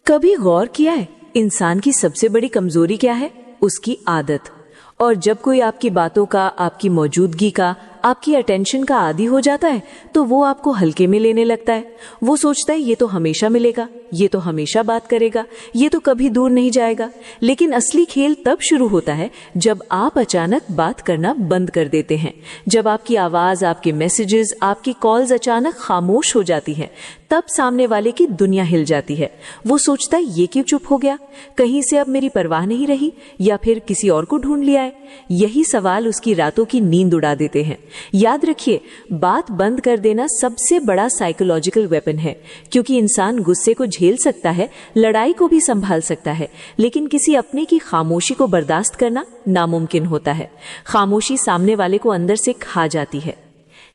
कभी गौर किया है इंसान की सबसे बड़ी कमजोरी क्या है? उसकी आदत। और जब कोई आपकी बातों का, आपकी मौजूदगी का, आपकी अटेंशन का आदी हो जाता है तो वो आपको हल्के में लेने लगता है। वो सोचता है ये तो हमेशा मिलेगा, ये तो हमेशा बात करेगा, ये तो कभी दूर नहीं जाएगा। लेकिन असली खेल तब शुरू होता है जब आप अचानक बात करना बंद कर देते हैं, जब आपकी आवाज, आपके मैसेजेस, आपकी कॉल्स अचानक खामोश हो जाती हैं। तब सामने वाले की दुनिया हिल जाती है। वो सोचता है ये क्यों चुप हो गया, कहीं से अब मेरी परवाह नहीं रही, या फिर किसी और को ढूंढ लिया है। यही सवाल उसकी रातों की नींद उड़ा देते हैं। याद रखिए, बात बंद कर देना सबसे बड़ा साइकोलॉजिकल वेपन है, क्योंकि इंसान गुस्से को झेल सकता है, लड़ाई को भी संभाल सकता है, लेकिन किसी अपने की खामोशी को बर्दाश्त करना नामुमकिन होता है। खामोशी सामने वाले को अंदर से खा जाती है।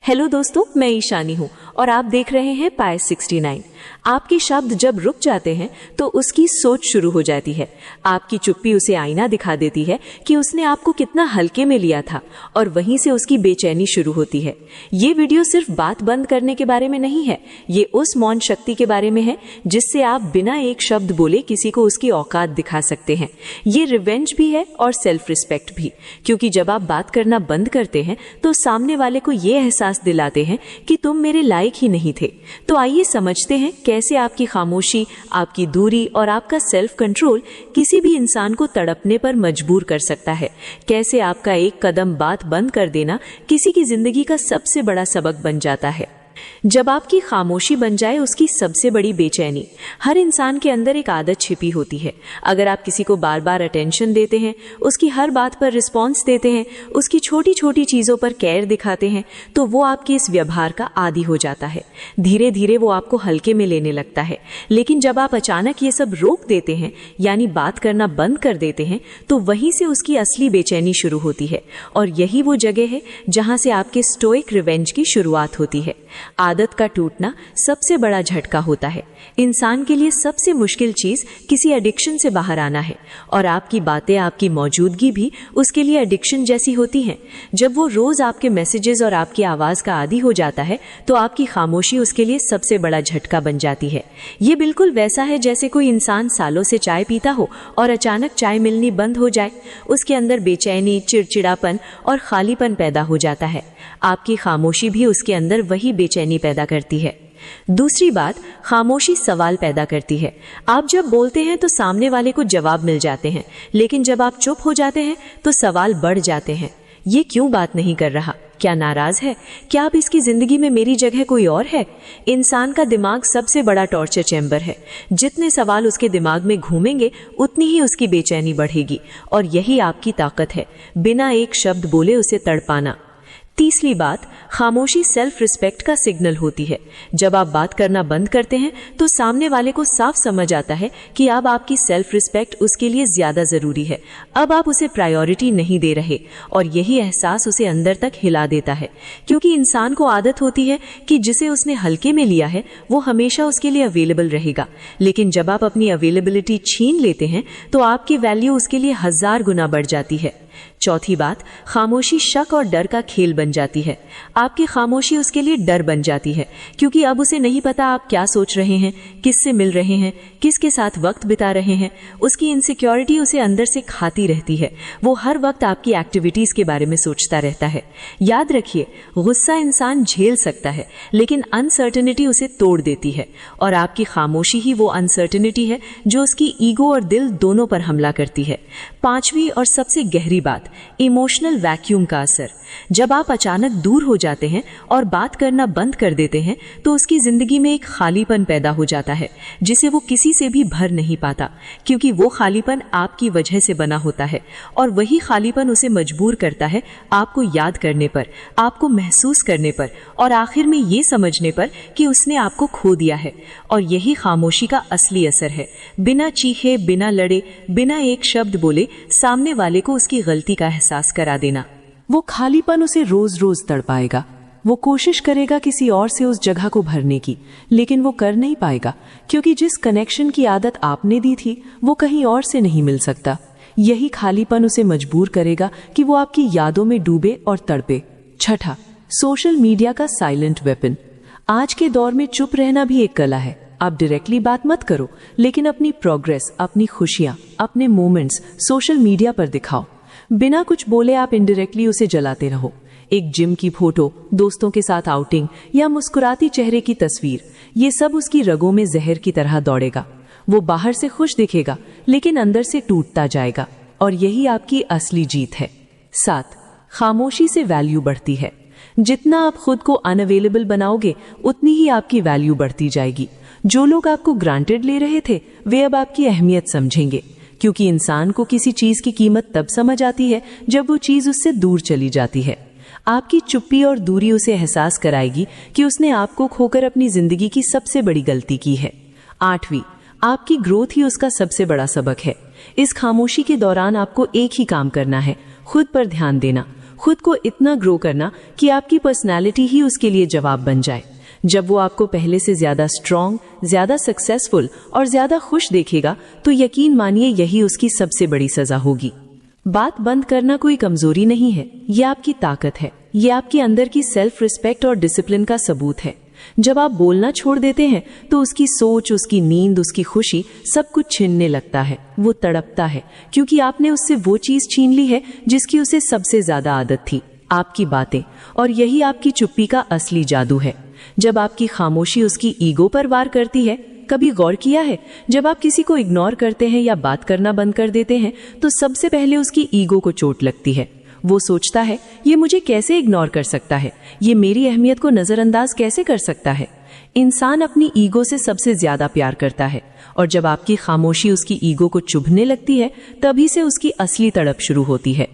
हेलो दोस्तों, मैं ईशानी हूँ और आप देख रहे हैं पाय 69। आपके शब्द जब रुक जाते हैं तो उसकी सोच शुरू हो जाती है। आपकी चुप्पी उसे आईना दिखा देती है कि उसने आपको कितना हल्के में लिया था, और वहीं से उसकी बेचैनी शुरू होती है। ये वीडियो सिर्फ बात बंद करने के बारे में नहीं है, ये उस मौन शक्ति के बारे में है जिससे आप बिना एक शब्द बोले किसी को उसकी औकात दिखा सकते हैं। ये रिवेंज भी है और सेल्फ रिस्पेक्ट भी, क्योंकि जब आप बात करना बंद करते हैं तो सामने वाले को ये एहसास दिलाते हैं कि तुम मेरे लायक ही नहीं थे। तो आइए समझते हैं कैसे आपकी खामोशी, आपकी दूरी और आपका सेल्फ कंट्रोल किसी भी इंसान को तड़पने पर मजबूर कर सकता है। कैसे आपका एक कदम बात बंद कर देना किसी की जिंदगी का सबसे बड़ा सबक बन जाता है। जब आपकी खामोशी बन जाए उसकी सबसे बड़ी बेचैनी। हर इंसान के अंदर एक आदत छिपी होती है। अगर आप किसी को बार बार अटेंशन देते हैं, उसकी हर बात पर रिस्पॉन्स देते हैं, उसकी छोटी छोटी चीजों पर केयर दिखाते हैं, तो वो आपके इस व्यवहार का आदी हो जाता है। धीरे धीरे वो आपको हल्के में लेने लगता है। लेकिन जब आप अचानक ये सब रोक देते हैं, यानी बात करना बंद कर देते हैं, तो वहीं से उसकी असली बेचैनी शुरू होती है। और यही वो जगह है जहां से आपके स्टोइक रिवेंज की शुरुआत होती है। आदत का टूटना सबसे बड़ा झटका होता है। इंसान के लिए सबसे मुश्किल चीज किसी एडिक्शन से बाहर आना है, और आपकी बातें, आपकी मौजूदगी भी उसके लिए एडिक्शन जैसी होती हैं। जब वो रोज आपके मैसेजेस और आपकी आवाज का आदी हो जाता है तो आपकी खामोशी उसके लिए सबसे बड़ा झटका बन जाती है। ये बिल्कुल वैसा है जैसे कोई इंसान सालों से चाय पीता हो और अचानक चाय मिलनी बंद हो जाए। उसके अंदर बेचैनी, चिड़चिड़ापन और खालीपन पैदा हो जाता है। आपकी खामोशी भी उसके अंदर वही बेचैनी पैदा करती है। दूसरी बात, खामोशी सवाल पैदा करती है। आप जब बोलते हैं तो सामने वाले को जवाब मिल जाते हैं, लेकिन जब आप चुप हो जाते हैं तो सवाल बढ़ जाते हैं। ये क्यों बात नहीं कर रहा? क्या नाराज है? क्या अब इसकी जिंदगी में मेरी जगह कोई और है? इंसान का दिमाग सबसे बड़ा टॉर्चर चैम्बर है। जितने सवाल उसके दिमाग में घूमेंगे उतनी ही उसकी बेचैनी बढ़ेगी, और यही आपकी ताकत है, बिना एक शब्द बोले उसे तड़पाना। तीसरी बात, खामोशी सेल्फ रिस्पेक्ट का सिग्नल होती है। जब आप बात करना बंद करते हैं तो सामने वाले को साफ समझ आता है कि अब आपकी सेल्फ रिस्पेक्ट उसके लिए ज्यादा जरूरी है। अब आप उसे प्रायोरिटी नहीं दे रहे, और यही एहसास उसे अंदर तक हिला देता है, क्योंकि इंसान को आदत होती है कि जिसे उसने हल्के में लिया है वो हमेशा उसके लिए अवेलेबल रहेगा। लेकिन जब आप अपनी अवेलेबिलिटी छीन लेते हैं तो आपकी वैल्यू उसके लिए 1000 गुना बढ़ जाती है। चौथी बात, खामोशी शक और डर का खेल बन जाती है। आपकी खामोशी उसके लिए डर बन जाती है, क्योंकि अब उसे नहीं पता आप क्या सोच रहे हैं, किससे मिल रहे हैं, किसके साथ वक्त बिता रहे हैं। उसकी इनसिक्योरिटी उसे अंदर से खाती रहती है। वो हर वक्त आपकी एक्टिविटीज के बारे में सोचता रहता है। याद रखिए, गुस्सा इंसान झेल सकता है, लेकिन अनसर्टेनिटी उसे तोड़ देती है, और आपकी खामोशी ही वो अनसर्टेनिटी है जो उसकी ईगो और दिल दोनों पर हमला करती है। पांचवी और सबसे गहरी बात, इमोशनल वैक्यूम का असर। जब आप अचानक दूर हो जाते हैं और बात करना बंद कर देते हैं तो उसकी जिंदगी में एक खालीपन पैदा हो जाता है जिसे वो किसी से भी भर नहीं पाता, क्योंकि वो खालीपन आपकी वजह से बना होता है, और वही खालीपन उसे मजबूर करता है आपको याद करने पर, आपको महसूस करने पर, और आखिर में ये समझने पर कि उसने आपको खो दिया है। और यही खामोशी का असली असर है। बिना चीखे, बिना लड़े, बिना एक शब्द बोले सामने वाले को उसकी गलती का एहसास करा देना। वो खालीपन उसे रोज रोज तड़पाएगा। वो कोशिश करेगा किसी और से उस जगह को भरने की, लेकिन वो कर नहीं पाएगा, क्योंकि जिस कनेक्शन की आदत आपने दी थी वो कहीं और से नहीं मिल सकता। यही खालीपन उसे मजबूर करेगा कि वो आपकी यादों में डूबे और तड़पे। छठा, सोशल मीडिया का साइलेंट वेपन। आज के दौर में चुप रहना भी एक कला है। आप डायरेक्टली बात मत करो, लेकिन अपनी प्रोग्रेस, अपनी खुशियां, अपने मोमेंट्स सोशल मीडिया पर दिखाओ। बिना कुछ बोले आप इनडायरेक्टली उसे जलाते रहो। एक जिम की फोटो, दोस्तों के साथ आउटिंग या मुस्कुराती चेहरे की तस्वीर, ये सब उसकी रगों में जहर की तरह दौड़ेगा। वो बाहर से खुश दिखेगा लेकिन अंदर से टूटता जाएगा, और यही आपकी असली जीत है। 7, खामोशी से वैल्यू बढ़ती है। जितना आप खुद को अनअवेलेबल बनाओगे उतनी ही आपकी वैल्यू बढ़ती जाएगी। जो लोग आपको ग्रांटेड ले रहे थे वे अब आपकी अहमियत समझेंगे, क्योंकि इंसान को किसी चीज की कीमत तब समझ आती है जब वो चीज उससे दूर चली जाती है। आपकी चुप्पी और दूरी उसे एहसास कराएगी कि उसने आपको खोकर अपनी जिंदगी की सबसे बड़ी गलती की है। 8वीं, आपकी ग्रोथ ही उसका सबसे बड़ा सबक है। इस खामोशी के दौरान आपको एक ही काम करना है, खुद पर ध्यान देना, खुद को इतना ग्रो करना कि आपकी पर्सनैलिटी ही उसके लिए जवाब बन जाए। जब वो आपको पहले से ज्यादा स्ट्रांग, ज्यादा सक्सेसफुल और ज्यादा खुश देखेगा तो यकीन मानिए यही उसकी सबसे बड़ी सजा होगी। बात बंद करना कोई कमजोरी नहीं है, ये आपकी ताकत है। ये आपके अंदर की सेल्फ रिस्पेक्ट और डिसिप्लिन का सबूत है। जब आप बोलना छोड़ देते हैं तो उसकी सोच, उसकी नींद, उसकी खुशी सब कुछ छीनने लगता है। वो तड़पता है क्योंकि आपने उससे वो चीज छीन ली है जिसकी उसे सबसे ज्यादा आदत थी, आपकी बातें। और यही आपकी चुप्पी का असली जादू है। जब आपकी खामोशी उसकी ईगो पर वार करती है, कभी गौर किया है जब आप किसी को इग्नोर करते हैं या बात करना बंद कर देते हैं तो सबसे पहले उसकी ईगो को चोट लगती है। वो सोचता है ये मुझे कैसे इग्नोर कर सकता है, ये मेरी अहमियत को नजरअंदाज कैसे कर सकता है। इंसान अपनी ईगो से सबसे ज्यादा प्यार करता है, और जब आपकी खामोशी उसकी ईगो को चुभने लगती है तभी से उसकी असली तड़प शुरू होती है।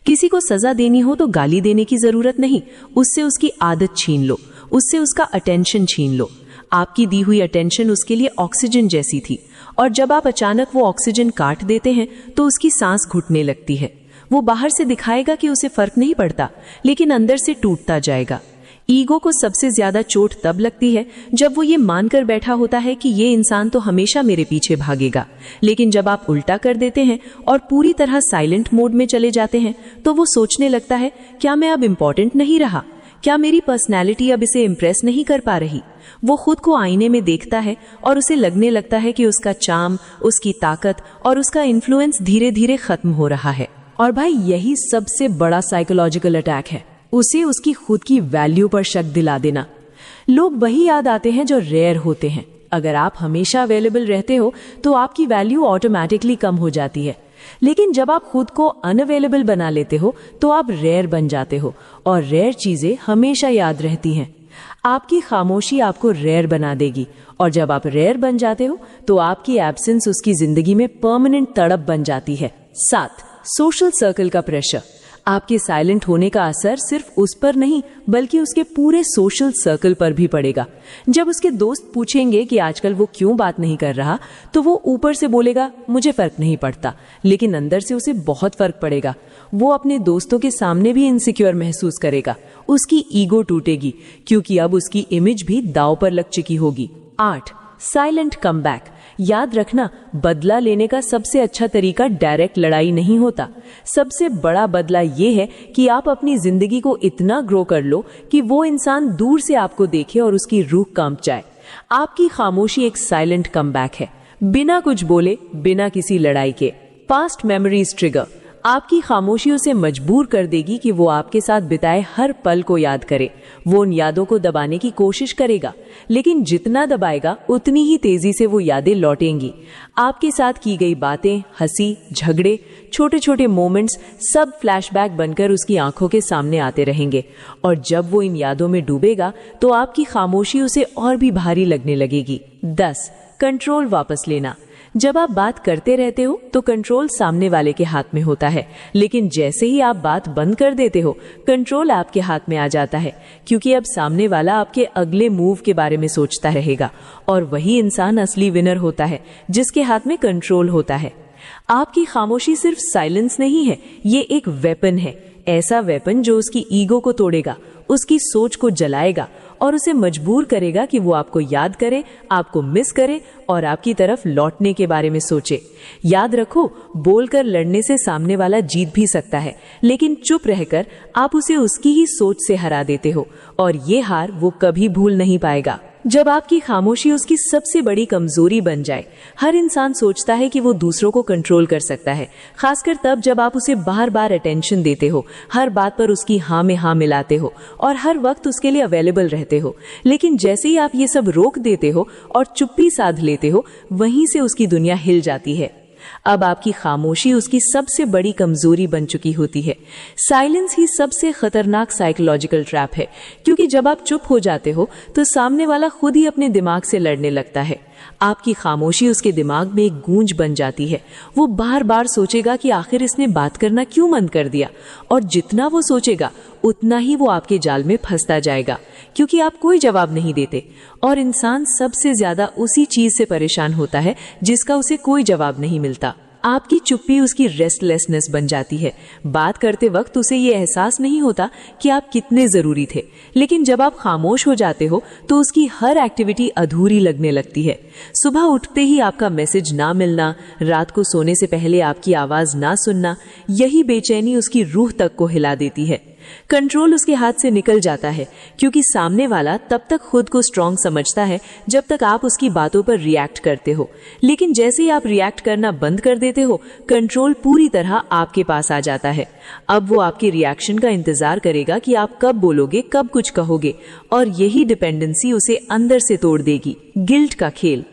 किसी को सजा देनी हो तो गाली देने की जरूरत नहीं, उससे उसकी आदत छीन लो, उससे उसका अटेंशन छीन लो। आपकी दी हुई अटेंशन उसके लिए ऑक्सीजन जैसी थी, और जब आप अचानक वो ऑक्सीजन काट देते हैं तो उसकी सांस घुटने लगती है। वो बाहर से दिखाएगा कि उसे फर्क नहीं पड़ता, लेकिन अंदर से टूटता जाएगा। ईगो को सबसे ज्यादा चोट तब लगती है जब वो ये मानकर बैठा होता है कि ये इंसान तो हमेशा मेरे पीछे भागेगा। लेकिन जब आप उल्टा कर देते हैं और पूरी तरह साइलेंट मोड में चले जाते हैं तो वो सोचने लगता है, क्या मैं अब इम्पोर्टेंट नहीं रहा? क्या मेरी पर्सनैलिटी अब इसे इम्प्रेस नहीं कर पा रही? वो खुद को आईने में देखता है और उसे लगने लगता है कि उसका चार्म, उसकी ताकत और उसका इन्फ्लुएंस धीरे धीरे खत्म हो रहा है। और भाई यही सबसे बड़ा साइकोलॉजिकल अटैक है, उसे उसकी खुद की वैल्यू पर शक दिला देना। लोग वही याद आते हैं जो रेयर होते हैं। अगर आप हमेशा अवेलेबल रहते हो तो आपकी वैल्यू ऑटोमेटिकली कम हो जाती है, लेकिन जब आप खुद को अनअवेलेबल बना लेते हो तो आप रेयर बन जाते हो, और रेयर चीजें हमेशा याद रहती हैं। आपकी खामोशी आपको रेयर बना देगी, और जब आप रेयर बन जाते हो तो आपकी एब्सेंस उसकी जिंदगी में परमानेंट तड़प बन जाती है। 7, सोशल सर्कल का प्रेशर। आपके साइलेंट होने का असर सिर्फ उस पर नहीं बल्कि उसके पूरे सोशल सर्कल पर भी पड़ेगा। जब उसके दोस्त पूछेंगे कि आजकल वो क्यों बात नहीं कर रहा तो वो ऊपर से बोलेगा मुझे फर्क नहीं पड़ता, लेकिन अंदर से उसे बहुत फर्क पड़ेगा। वो अपने दोस्तों के सामने भी इनसिक्योर महसूस करेगा, उसकी ईगो टूटेगी क्योंकि अब उसकी इमेज भी दांव पर लग चुकी होगी। 8, साइलेंट कमबैक। याद रखना, बदला लेने का सबसे अच्छा तरीका डायरेक्ट लड़ाई नहीं होता। सबसे बड़ा बदला ये है कि आप अपनी जिंदगी को इतना ग्रो कर लो कि वो इंसान दूर से आपको देखे और उसकी रूह कांप जाए। आपकी खामोशी एक साइलेंट कमबैक है, बिना कुछ बोले, बिना किसी लड़ाई के। Past memories trigger. आपकी खामोशी उसे मजबूर कर देगी कि वो आपके साथ बिताए हर पल को याद करे। वो उन यादों को दबाने की कोशिश करेगा, लेकिन जितना दबाएगा उतनी ही तेजी से वो यादें लौटेंगी। आपके साथ की गई बातें, हंसी, झगड़े, छोटे छोटे मोमेंट्स सब फ्लैशबैक बनकर उसकी आंखों के सामने आते रहेंगे, और जब वो इन यादों में डूबेगा तो आपकी खामोशी उसे और भी भारी लगने लगेगी। 10, कंट्रोल वापस लेना। जब आप बात करते रहते हो तो कंट्रोल सामने वाले के हाथ में होता है, लेकिन जैसे ही आप बात बंद कर देते हो कंट्रोल आपके हाथ में आ जाता है, क्योंकि अब सामने वाला आपके अगले मूव के बारे में सोचता रहेगा, और वही इंसान असली विनर होता है जिसके हाथ में कंट्रोल होता है। आपकी खामोशी सिर्फ साइलेंस नहीं है, ये एक वेपन है, ऐसा वेपन जो उसकी ईगो को तोड़ेगा, उसकी सोच को जलाएगा और उसे मजबूर करेगा कि वो आपको याद करे, आपको मिस करे और आपकी तरफ लौटने के बारे में सोचे। याद रखो, बोलकर लड़ने से सामने वाला जीत भी सकता है, लेकिन चुप रहकर आप उसे उसकी ही सोच से हरा देते हो, और ये हार वो कभी भूल नहीं पाएगा। जब आपकी खामोशी उसकी सबसे बड़ी कमजोरी बन जाए। हर इंसान सोचता है कि वो दूसरों को कंट्रोल कर सकता है, खासकर तब जब आप उसे बार बार अटेंशन देते हो, हर बात पर उसकी हाँ में हाँ मिलाते हो और हर वक्त उसके लिए अवेलेबल रहते हो। लेकिन जैसे ही आप ये सब रोक देते हो और चुप्पी साध लेते हो, वहीं से उसकी दुनिया हिल जाती है। अब आपकी खामोशी उसकी सबसे बड़ी कमजोरी बन चुकी होती है। साइलेंस ही सबसे खतरनाक साइकोलॉजिकल ट्रैप है, क्योंकि जब आप चुप हो जाते हो तो सामने वाला खुद ही अपने दिमाग से लड़ने लगता है। आपकी खामोशी उसके दिमाग में एक गूंज बन जाती है। वो बार बार सोचेगा कि आखिर इसने बात करना क्यों बंद कर दिया, और जितना वो सोचेगा उतना ही वो आपके जाल में फंसता जाएगा, क्योंकि आप कोई जवाब नहीं देते। और इंसान सबसे ज्यादा उसी चीज से परेशान होता है जिसका उसे कोई जवाब नहीं मिलता। आपकी चुप्पी उसकी रेस्टलेसनेस बन जाती है। बात करते वक्त उसे ये एहसास नहीं होता कि आप कितने जरूरी थे, लेकिन जब आप खामोश हो जाते हो तो उसकी हर एक्टिविटी अधूरी लगने लगती है। सुबह उठते ही आपका मैसेज ना मिलना, रात को सोने से पहले आपकी आवाज ना सुनना, यही बेचैनी उसकी रूह तक को हिला देती है। कंट्रोल उसके हाथ से निकल जाता है, क्योंकि सामने वाला तब तक खुद को स्ट्रांग समझता है जब तक आप उसकी बातों पर रिएक्ट करते हो। लेकिन जैसे ही आप रिएक्ट करना बंद कर देते हो, कंट्रोल पूरी तरह आपके पास आ जाता है। अब वो आपके रिएक्शन का इंतजार करेगा कि आप कब बोलोगे, कब कुछ कहोगे, और यही डिपेंडेंसी उसे अंदर से तोड़ देगी। गिल्ट का खेल।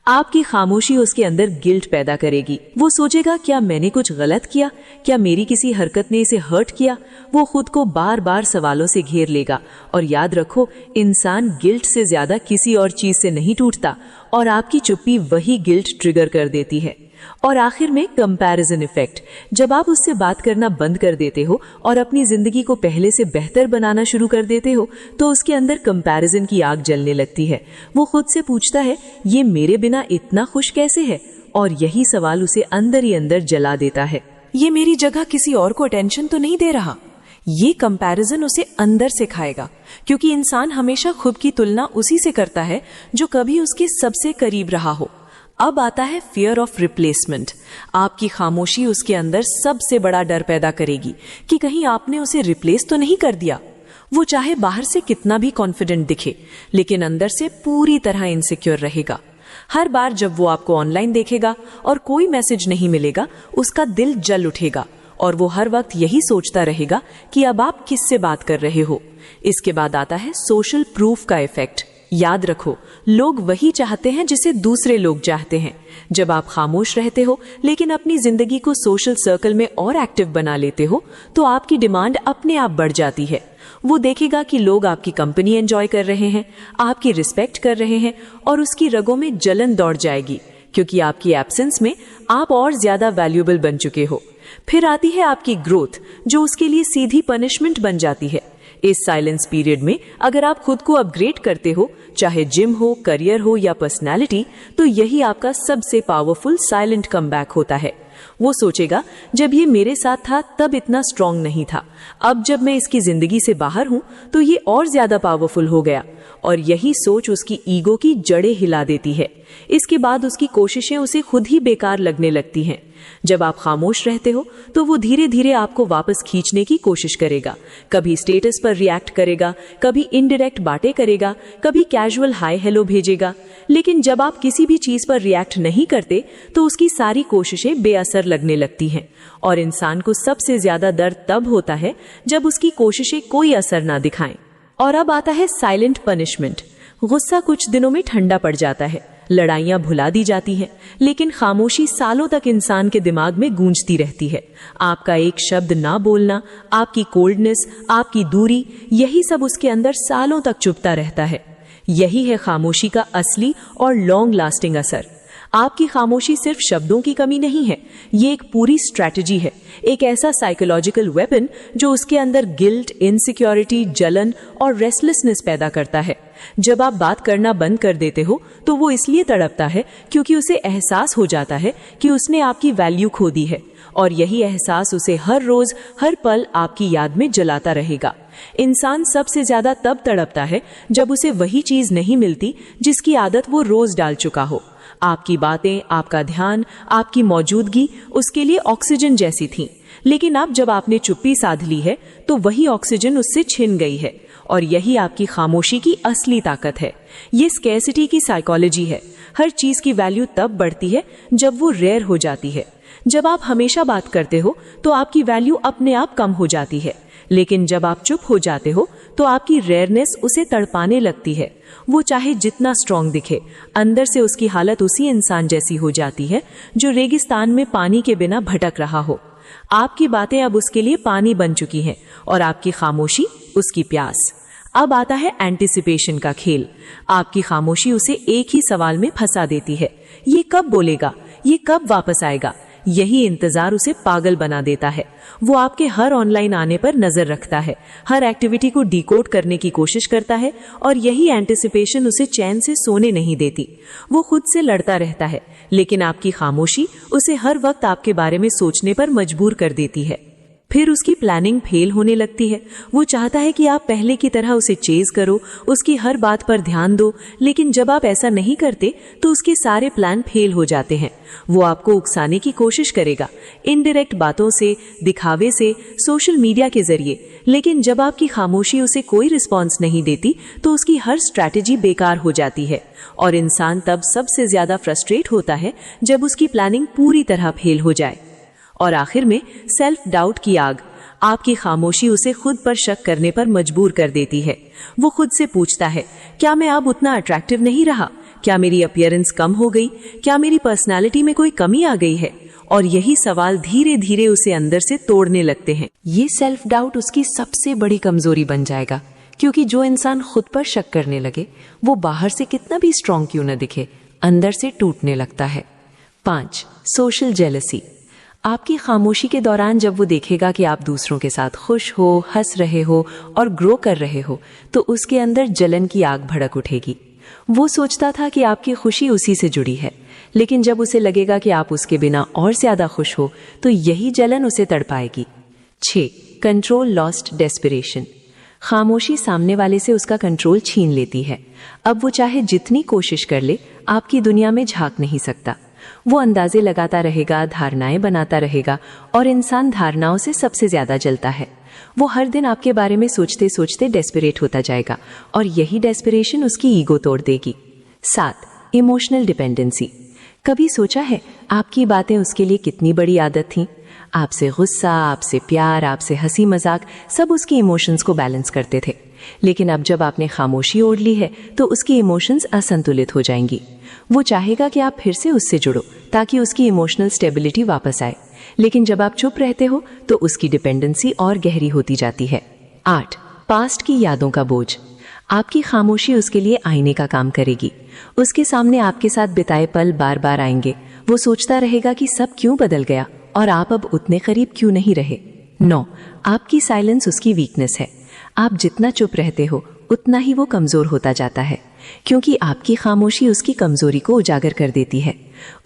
आपकी खामोशी उसके अंदर गिल्ट पैदा करेगी। वो सोचेगा, क्या मैंने कुछ गलत किया? क्या मेरी किसी हरकत ने इसे हर्ट किया? वो खुद को बार बार सवालों से घेर लेगा। और याद रखो, इंसान गिल्ट से ज्यादा किसी और चीज से नहीं टूटता, और आपकी चुप्पी वही गिल्ट ट्रिगर कर देती है। और आखिर में कंपैरिजन इफेक्ट। जब आप उससे बात करना बंद कर देते हो और अपनी जिंदगी को पहले से बेहतर बनाना शुरू कर देते हो, तो उसके अंदर कंपैरिजन की आग जलने लगती है। वो खुद से पूछता है, ये मेरे बिना इतना खुश कैसे है? और यही सवाल उसे अंदर ही अंदर जला देता है। ये मेरी जगह किसी और को अटेंशन तो नहीं दे रहा। ये कंपैरिजन उसे अंदर से खाएगा, क्योंकि इंसान हमेशा खुद की तुलना उसी से करता है जो कभी उसके सबसे करीब रहा हो। अब आता है फियर ऑफ रिप्लेसमेंट। आपकी खामोशी उसके अंदर सबसे बड़ा डर पैदा करेगी कि कहीं आपने उसे रिप्लेस तो नहीं कर दिया। वो चाहे बाहर से कितना भी कॉन्फिडेंट दिखे, लेकिन अंदर से पूरी तरह इनसिक्योर रहेगा। हर बार जब वो आपको ऑनलाइन देखेगा और कोई मैसेज नहीं मिलेगा, उसका दिल जल उठेगा और वो हर वक्त यही सोचता रहेगा कि अब आप किससे बात कर रहे हो। इसके बाद आता है सोशल प्रूफ का इफेक्ट। याद रखो, लोग वही चाहते हैं जिसे दूसरे लोग चाहते हैं। जब आप खामोश रहते हो लेकिन अपनी जिंदगी को सोशल सर्कल में और एक्टिव बना लेते हो, तो आपकी डिमांड अपने आप बढ़ जाती है। वो देखेगा कि लोग आपकी कंपनी एंजॉय कर रहे हैं, आपकी रिस्पेक्ट कर रहे हैं, और उसकी रगों में जलन दौड़ जाएगी, क्योंकि आपकी एब्सेंस में आप और ज्यादा वैल्यूएबल बन चुके हो। फिर आती है आपकी ग्रोथ, जो उसके लिए सीधी पनिशमेंट बन जाती है। इस साइलेंस पीरियड में अगर आप खुद को अपग्रेड करते हो, चाहे जिम हो, करियर हो या पर्सनालिटी, तो यही आपका सबसे पावरफुल साइलेंट कमबैक होता है। वो सोचेगा, जब ये मेरे साथ था तब इतना स्ट्रांग नहीं था, अब जब मैं इसकी जिंदगी से बाहर हूं तो ये और ज्यादा पावरफुल हो गया। और यही सोच उसकी ईगो की जड़ें हिला देती है। इसके बाद उसकी कोशिशें उसे खुद ही बेकार लगने लगती हैं। जब आप खामोश रहते हो तो वो धीरे धीरे आपको वापस खींचने की कोशिश करेगा। कभी स्टेटस पर रिएक्ट करेगा, कभी इनडायरेक्ट बातें करेगा, कभी कैजुअल हाय हेलो भेजेगा। लेकिन जब आप किसी भी चीज पर रिएक्ट नहीं करते तो उसकी सारी कोशिशें बेअसर लगने लगती हैं। और इंसान को सबसे ज्यादा दर्द तब होता है जब उसकी कोशिशें कोई असर ना दिखाएं। और अब आता है साइलेंट पनिशमेंट। गुस्सा कुछ दिनों में ठंडा पड़ जाता है, लड़ाइयां भुला दी जाती हैं, लेकिन खामोशी सालों तक इंसान के दिमाग में गूंजती रहती है। आपका एक शब्द ना बोलना, आपकी कोल्डनेस, आपकी दूरी, यही सब उसके अंदर सालों तक चुभता रहता है। यही है खामोशी का असली और लॉन्ग लास्टिंग असर। आपकी खामोशी सिर्फ शब्दों की कमी नहीं है, ये एक पूरी स्ट्रैटेजी है, एक ऐसा साइकोलॉजिकल वेपन जो उसके अंदर गिल्ट, इनसिक्योरिटी, जलन और रेस्टलेसनेस पैदा करता है। जब आप बात करना बंद कर देते हो तो वो इसलिए तड़पता है क्योंकि उसे एहसास हो जाता है कि उसने आपकी वैल्यू खो दी है, और यही एहसास उसे हर रोज, हर पल आपकी याद में जलाता रहेगा। इंसान सबसे ज्यादा तब तड़पता है जब उसे वही चीज नहीं मिलती जिसकी आदत वो रोज डाल चुका हो। आपकी बातें, आपका ध्यान, आपकी मौजूदगी उसके लिए ऑक्सीजन जैसी थी, लेकिन अब जब आपने चुप्पी साध ली है तो वही ऑक्सीजन उससे छिन गई है, और यही आपकी खामोशी की असली ताकत है। ये स्कैर्सिटी की साइकोलॉजी है। हर चीज की वैल्यू तब बढ़ती है जब वो रेयर हो जाती है। जब आप हमेशा बात करते हो तो आपकी वैल्यू अपने आप कम हो जाती है, लेकिन जब आप चुप हो जाते हो तो आपकी रेयरनेस उसे तड़पाने लगती है। वो चाहे जितना स्ट्रांग दिखे, अंदर से उसकी हालत उसी इंसान जैसी हो जाती है जो रेगिस्तान में पानी के बिना भटक रहा हो। आपकी बातें अब उसके लिए पानी बन चुकी हैं और आपकी खामोशी उसकी प्यास। अब आता है एंटिसिपेशन का खेल। आपकी खामोशी उसे एक ही सवाल में फंसा देती है, ये कब बोलेगा, ये कब वापस आएगा। यही इंतजार उसे पागल बना देता है। वो आपके हर ऑनलाइन आने पर नजर रखता है, हर एक्टिविटी को डिकोड करने की कोशिश करता है, और यही एंटिसिपेशन उसे चैन से सोने नहीं देती। वो खुद से लड़ता रहता है, लेकिन आपकी खामोशी उसे हर वक्त आपके बारे में सोचने पर मजबूर कर देती है। फिर उसकी प्लानिंग फेल होने लगती है। वो चाहता है कि आप पहले की तरह उसे चेज करो, उसकी हर बात पर ध्यान दो, लेकिन जब आप ऐसा नहीं करते तो उसके सारे प्लान फेल हो जाते हैं। वो आपको उकसाने की कोशिश करेगा, इनडायरेक्ट बातों से, दिखावे से, सोशल मीडिया के जरिए, लेकिन जब आपकी खामोशी उसे कोई रिस्पॉन्स नहीं देती तो उसकी हर स्ट्रैटेजी बेकार हो जाती है। और इंसान तब सबसे ज्यादा फ्रस्ट्रेट होता है जब उसकी प्लानिंग पूरी तरह फेल हो जाए। और आखिर में सेल्फ डाउट की आग। आपकी खामोशी उसे खुद पर शक करने पर मजबूर कर देती है। वो खुद से पूछता है, क्या मैं अब उतना अट्रैक्टिव नहीं रहा? क्या मेरी अपीयरेंस कम हो गई? क्या मेरी पर्सनालिटी में कोई कमी आ गई है? और यही सवाल धीरे धीरे उसे अंदर से तोड़ने लगते हैं। ये सेल्फ डाउट उसकी सबसे बड़ी कमजोरी बन जाएगा, क्योंकि जो इंसान खुद पर शक करने लगे वो बाहर से कितना भी स्ट्रांग क्यों न दिखे, अंदर से टूटने लगता है। 5. Social jealousy. आपकी खामोशी के दौरान जब वो देखेगा कि आप दूसरों के साथ खुश हो, हंस रहे हो और ग्रो कर रहे हो, तो उसके अंदर जलन की आग भड़क उठेगी। वो सोचता था कि आपकी खुशी उसी से जुड़ी है, लेकिन जब उसे लगेगा कि आप उसके बिना और ज्यादा खुश हो तो यही जलन उसे तड़पाएगी। 6. Control lost desperation. खामोशी सामने वाले से उसका कंट्रोल छीन लेती है। अब वो चाहे जितनी कोशिश कर ले, आपकी दुनिया में झांक नहीं सकता। वो अंदाजे लगाता रहेगा, धारणाएं बनाता रहेगा, और इंसान धारणाओं से सबसे ज्यादा जलता है। वो हर दिन आपके बारे में सोचते सोचते डेस्परेट होता जाएगा, और यही डेस्परेशन उसकी ईगो तोड़ देगी। 7. Emotional dependency. कभी सोचा है आपकी बातें उसके लिए कितनी बड़ी आदत थी? आपसे गुस्सा, आपसे प्यार, आपसे हंसी मजाक, सब उसकी इमोशंस को बैलेंस करते थे। लेकिन अब जब आपने खामोशी ओढ़ ली है तो उसकी इमोशंस असंतुलित हो जाएंगी। वो चाहेगा कि आप फिर से उससे जुड़ो ताकि उसकी इमोशनल स्टेबिलिटी वापस आए, लेकिन जब आप चुप रहते हो तो उसकी डिपेंडेंसी और गहरी होती जाती है। 8. पास्ट की यादों का बोझ। आपकी खामोशी उसके लिए आईने का काम करेगी। उसके सामने आपके साथ बिताए पल बार बार आएंगे। वो सोचता रहेगा कि सब क्यों बदल गया और आप अब उतने करीब क्यों नहीं रहे। 9. आपकी साइलेंस उसकी वीकनेस है। आप जितना चुप रहते हो उतना ही वो कमजोर होता जाता है, क्योंकि आपकी खामोशी उसकी कमजोरी को उजागर कर देती है।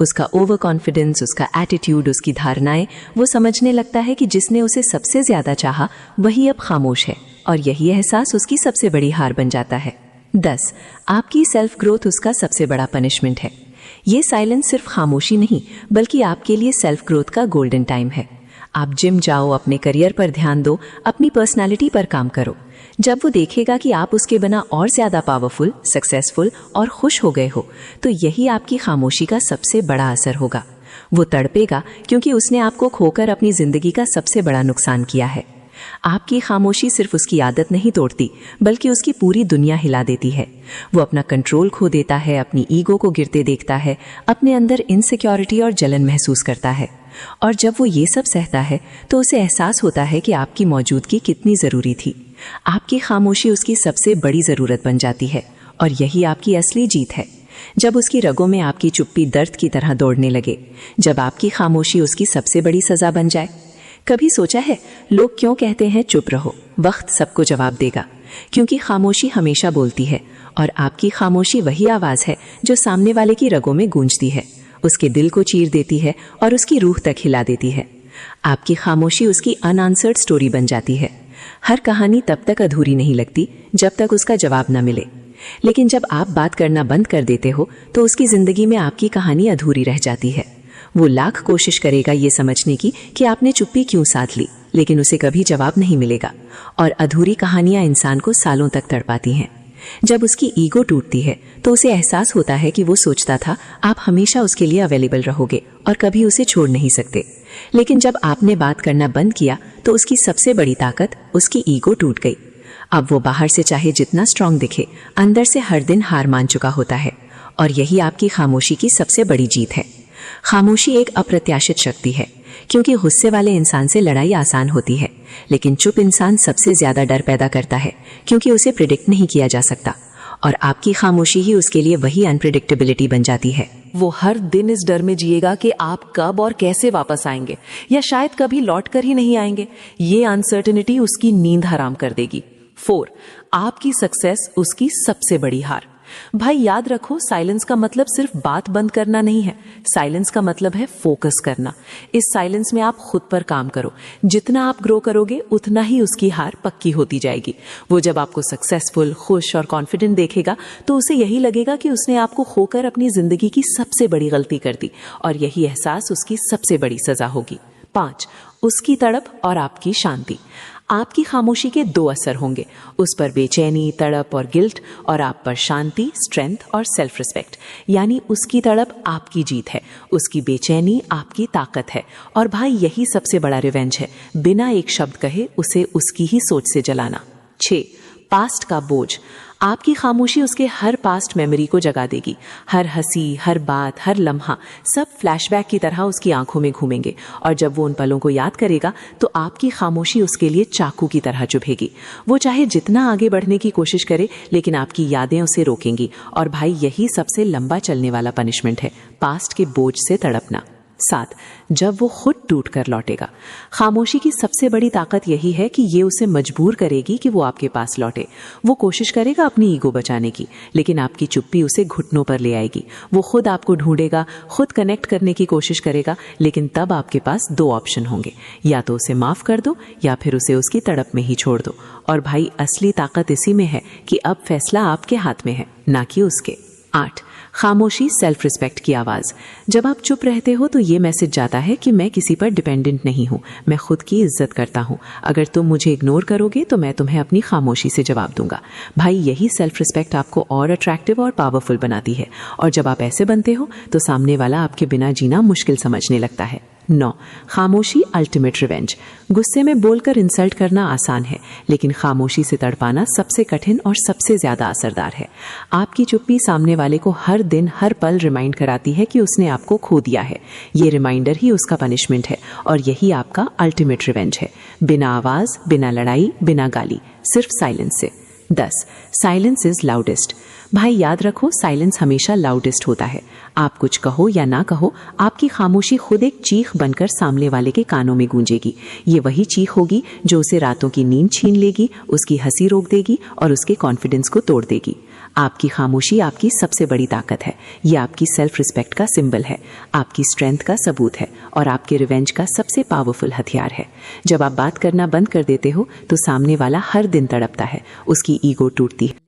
उसका ओवर कॉन्फिडेंस, उसका एटीट्यूड, उसकी धारणाएं, वो समझने लगता है कि जिसने उसे सबसे ज्यादा चाहा वही अब खामोश है, और यही एहसास उसकी सबसे बड़ी हार बन जाता है। 10. आपकी सेल्फ ग्रोथ उसका सबसे बड़ा पनिशमेंट है। ये साइलेंस सिर्फ खामोशी नहीं बल्कि आपके लिए सेल्फ ग्रोथ का गोल्डन टाइम है। आप जिम जाओ, अपने करियर पर ध्यान दो, अपनी पर्सनालिटी पर काम करो। जब वो देखेगा कि आप उसके बिना और ज्यादा पावरफुल, सक्सेसफुल और खुश हो गए हो, तो यही आपकी खामोशी का सबसे बड़ा असर होगा। वो तड़पेगा क्योंकि उसने आपको खोकर अपनी जिंदगी का सबसे बड़ा नुकसान किया है। आपकी खामोशी सिर्फ उसकी आदत नहीं तोड़ती बल्कि उसकी पूरी दुनिया हिला देती है। वो अपना कंट्रोल खो देता है, अपनी ईगो को गिरते देखता है, अपने अंदर इनसिक्योरिटी और जलन महसूस करता है। और जब वो ये सब सहता है तो उसे एहसास होता है कि आपकी मौजूदगी कितनी जरूरी थी। आपकी खामोशी उसकी सबसे बड़ी जरूरत बन जाती है, और यही आपकी असली जीत है। जब उसकी रगों में आपकी चुप्पी दर्द की तरह दौड़ने लगे, जब आपकी खामोशी उसकी सबसे बड़ी सजा बन जाए। कभी सोचा है लोग क्यों कहते हैं चुप रहो, वक्त सबको जवाब देगा? क्योंकि खामोशी हमेशा बोलती है, और आपकी खामोशी वही आवाज है जो सामने वाले की रगों में गूंजती है, उसके दिल को चीर देती है और उसकी रूह तक हिला देती है। आपकी खामोशी उसकी अनआंसर्ड स्टोरी बन जाती है। हर कहानी तब तक अधूरी नहीं लगती जब तक उसका जवाब न मिले, लेकिन जब आप बात करना बंद कर देते हो तो उसकी जिंदगी में आपकी कहानी अधूरी रह जाती है। वो लाख कोशिश करेगा ये समझने की कि आपने चुप्पी क्यों साध ली, लेकिन उसे कभी जवाब नहीं मिलेगा। और अधूरी कहानियां इंसान को सालों तक तड़पाती हैं। जब उसकी ईगो टूटती है तो उसे एहसास होता है कि वो सोचता था आप हमेशा उसके लिए अवेलेबल रहोगे और कभी उसे छोड़ नहीं सकते। लेकिन जब आपने बात करना बंद किया तो उसकी सबसे बड़ी ताकत, उसकी ईगो टूट गई। अब वो बाहर से चाहे जितना स्ट्रांग दिखे, अंदर से हर दिन हार मान चुका होता है। और यही आपकी खामोशी की सबसे बड़ी जीत है। खामोशी एक अप्रत्याशित शक्ति है, क्योंकि गुस्से वाले इंसान से लड़ाई आसान होती है, लेकिन चुप इंसान सबसे ज्यादा डर पैदा करता है, क्योंकि उसे प्रिडिक्ट नहीं किया जा सकता। और आपकी खामोशी ही उसके लिए वही अनप्रिडिक्टेबिलिटी बन जाती है। वो हर दिन इस डर में जिएगा कि आप कब और कैसे वापस आएंगे, या शायद कभी लौट कर ही नहीं आएंगे। ये अनसर्टेनिटी उसकी नींद हराम कर देगी। 4, आपकी सक्सेस उसकी सबसे बड़ी हार। भाई याद रखो, साइलेंस का मतलब सिर्फ बात बंद करना नहीं है। साइलेंस का मतलब है फोकस करना। इस साइलेंस में आप खुद पर काम करो। जितना आप ग्रो करोगे उतना ही उसकी हार पक्की होती जाएगी। वो जब आपको सक्सेसफुल, खुश और कॉन्फिडेंट देखेगा तो उसे यही लगेगा कि उसने आपको खोकर अपनी जिंदगी की सबसे बड़ी गलती कर दी, और यही एहसास उसकी सबसे बड़ी सजा होगी। 5, उसकी तड़प और आपकी शांति। आपकी खामोशी के 2 असर होंगे, उस पर बेचैनी, तड़प और गिल्ट, और आप पर शांति, स्ट्रेंथ और सेल्फ रिस्पेक्ट। यानी उसकी तड़प आपकी जीत है, उसकी बेचैनी आपकी ताकत है। और भाई यही सबसे बड़ा रिवेंज है, बिना एक शब्द कहे उसे उसकी ही सोच से जलाना। 6, पास्ट का बोझ। आपकी खामोशी उसके हर पास्ट मेमोरी को जगा देगी। हर हंसी, हर बात, हर लम्हा सब फ्लैशबैक की तरह उसकी आंखों में घूमेंगे। और जब वो उन पलों को याद करेगा तो आपकी खामोशी उसके लिए चाकू की तरह चुभेगी। वो चाहे जितना आगे बढ़ने की कोशिश करे, लेकिन आपकी यादें उसे रोकेंगी। और भाई यही सबसे लंबा चलने वाला पनिशमेंट है, पास्ट के बोझ से तड़पना। 7, जब वो खुद टूट कर लौटेगा। खामोशी की सबसे बड़ी ताकत यही है कि ये उसे मजबूर करेगी कि वो आपके पास लौटे। वो कोशिश करेगा अपनी ईगो बचाने की, लेकिन आपकी चुप्पी उसे घुटनों पर ले आएगी। वो खुद आपको ढूंढेगा, खुद कनेक्ट करने की कोशिश करेगा, लेकिन तब आपके पास 2 ऑप्शन होंगे, या तो उसे माफ कर दो या फिर उसे उसकी तड़प में ही छोड़ दो। और भाई असली ताकत इसी में है कि अब फैसला आपके हाथ में है, ना कि उसके। 8, खामोशी सेल्फ रिस्पेक्ट की आवाज। जब आप चुप रहते हो तो ये मैसेज जाता है कि मैं किसी पर डिपेंडेंट नहीं हूं, मैं खुद की इज्जत करता हूं। अगर तुम मुझे इग्नोर करोगे तो मैं तुम्हें अपनी खामोशी से जवाब दूंगा। भाई यही सेल्फ रिस्पेक्ट आपको और अट्रैक्टिव और पावरफुल बनाती है। और जब आप ऐसे बनते हो तो सामने वाला आपके बिना जीना मुश्किल समझने लगता है। 9, खामोशी अल्टीमेट रिवेंज। गुस्से में बोलकर इंसल्ट करना आसान है, लेकिन खामोशी से तड़पाना सबसे कठिन और सबसे ज्यादा असरदार है। आपकी चुप्पी सामने वाले को हर दिन, हर पल रिमाइंड कराती है कि उसने आपको खो दिया है। ये रिमाइंडर ही उसका पनिशमेंट है, और यही आपका अल्टीमेट रिवेंज है। बिना आवाज, बिना लड़ाई, बिना गाली, सिर्फ साइलेंस से। 10, साइलेंस इज लाउडेस्ट। भाई याद रखो, साइलेंस हमेशा लाउडेस्ट होता है। आप कुछ कहो या ना कहो, आपकी खामोशी खुद एक चीख बनकर सामने वाले के कानों में गूंजेगी। ये वही चीख होगी जो उसे रातों की नींद छीन लेगी, उसकी हंसी रोक देगी और उसके कॉन्फिडेंस को तोड़ देगी। आपकी खामोशी आपकी सबसे बड़ी ताकत है। ये आपकी सेल्फ रिस्पेक्ट का सिंबल है, आपकी स्ट्रेंथ का सबूत है, और आपके रिवेंज का सबसे पावरफुल हथियार है। जब आप बात करना बंद कर देते हो तो सामने वाला हर दिन तड़पता है, उसकी ईगो टूटती है।